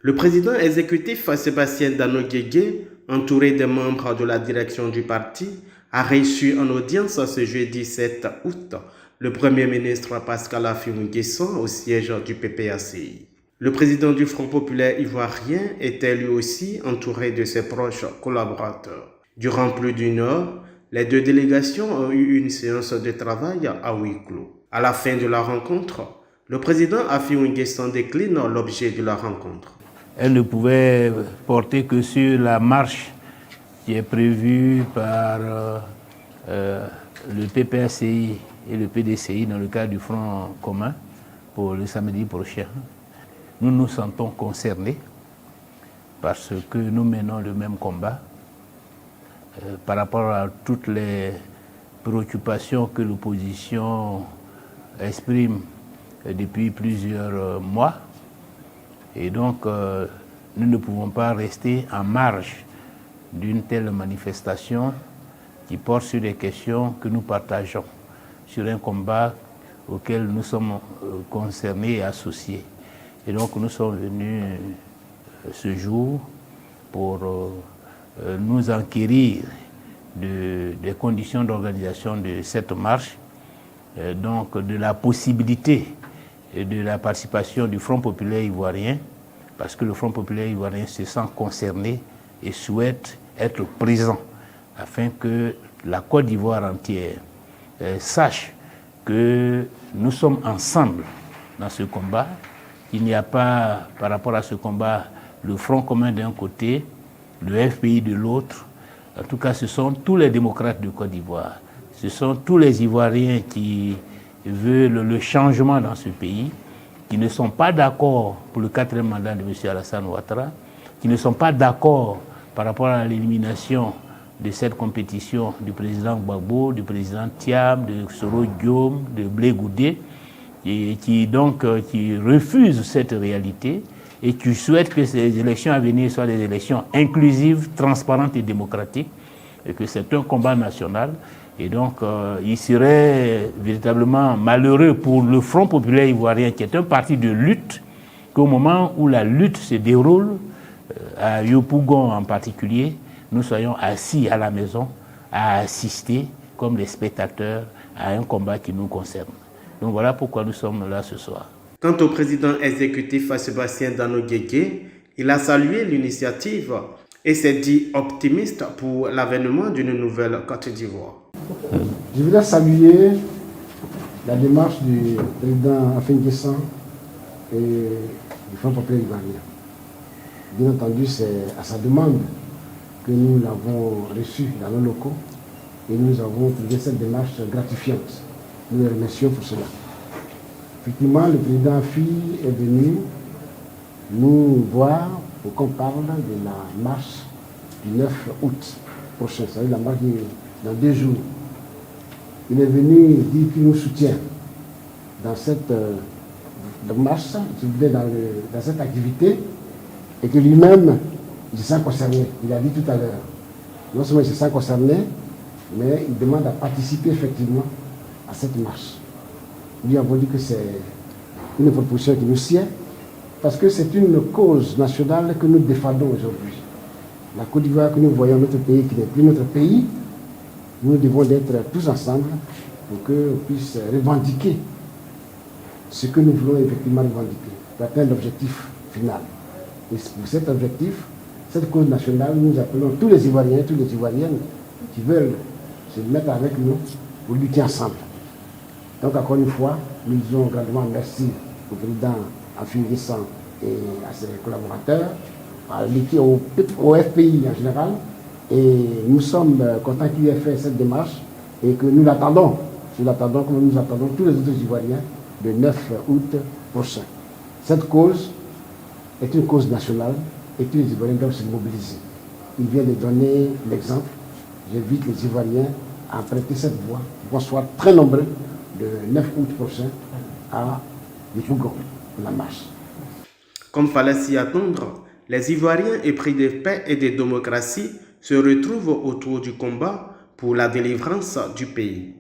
Le président exécutif Sébastien Dano-Guégué, entouré des membres de la direction du parti, a reçu en audience ce jeudi 7 août le Premier ministre Pascal Affi-N'Guessan au siège du PPACI. Le président du Front populaire ivoirien était lui aussi entouré de ses proches collaborateurs. Durant plus d'une heure, les deux délégations ont eu une séance de travail à huis clos. À la fin de la rencontre, le président Affi-N'Guessan décline l'objet de la rencontre. Elle ne pouvait porter que sur la marche qui est prévue par le PPACI et le PDCI dans le cadre du Front commun pour le samedi prochain. Nous nous sentons concernés parce que nous menons le même combat par rapport à toutes les préoccupations que l'opposition exprime depuis plusieurs mois. Et donc, nous ne pouvons pas rester en marge d'une telle manifestation qui porte sur des questions que nous partageons, sur un combat auquel nous sommes concernés et associés. Et donc, nous sommes venus ce jour pour nous enquérir des conditions d'organisation de cette marche, donc de la possibilité de la participation du Front populaire ivoirien, parce que le Front populaire ivoirien se sent concerné et souhaite être présent afin que la Côte d'Ivoire entière sache que nous sommes ensemble dans ce combat, qu'il n'y a pas, par rapport à ce combat, le Front commun d'un côté, le FPI de l'autre. En tout cas, ce sont tous les démocrates de Côte d'Ivoire, ce sont tous les Ivoiriens qui veulent le changement dans ce pays, qui ne sont pas d'accord pour le 4e mandat de M. Alassane Ouattara, qui ne sont pas d'accord par rapport à l'élimination de cette compétition du président Gbagbo, du président Thiam, de Soro Guillaume, de Blé Goudé, et qui refusent cette réalité et qui souhaitent que ces élections à venir soient des élections inclusives, transparentes et démocratiques, et que c'est un combat national. Et donc, il serait véritablement malheureux pour le Front populaire ivoirien, qui est un parti de lutte, qu'au moment où la lutte se déroule, à Yopougon en particulier, nous soyons assis à la maison à assister, comme des spectateurs, à un combat qui nous concerne. Donc voilà pourquoi nous sommes là ce soir. Quant au président exécutif Sébastien Dano-Guégué, il a salué l'initiative et s'est dit optimiste pour l'avènement d'une nouvelle Côte d'Ivoire. Je voudrais saluer la démarche du président Affi-N'Guessan et du Front populaire ivoirien. Bien entendu, c'est à sa demande que nous l'avons reçu dans nos locaux et nous avons trouvé cette démarche gratifiante. Nous les remercions pour cela. Effectivement, le président Affi est venu nous voir pour qu'on parle de la marche du 9 août prochain, c'est-à-dire la marche dans 2 jours. Il est venu dire qu'il nous soutient dans cette marche, dans cette activité, et que lui-même, il se sent concerné. Il a dit tout à l'heure. Non seulement il se sent concerné, mais il demande à participer effectivement à cette marche. Nous lui avons dit que c'est une proposition qui nous sied, parce que c'est une cause nationale que nous défendons aujourd'hui. La Côte d'Ivoire que nous voyons, notre pays qui n'est plus notre pays, nous devons être tous ensemble pour qu'on puisse revendiquer ce que nous voulons effectivement revendiquer, pour atteindre l'objectif final. Et pour cet objectif, cette cause nationale, nous appelons tous les Ivoiriens, toutes les Ivoiriennes qui veulent se mettre avec nous pour lutter ensemble. Donc encore une fois, nous disons grandement merci au président Affi-N'Guessan et à ses collaborateurs, à l'équipe, au FPI en général, et nous sommes contents qu'il ait fait cette démarche et que nous l'attendons comme nous attendons tous les autres Ivoiriens le 9 août prochain. Cette cause est une cause nationale et tous les Ivoiriens doivent se mobiliser. Il vient de donner l'exemple. J'invite les Ivoiriens à prêter cette voix, qu'on soit très nombreux le 9 août prochain à Yopougon, pour la marche. Comme fallait s'y attendre, les Ivoiriens épris de paix et de démocratie se retrouvent autour du combat pour la délivrance du pays.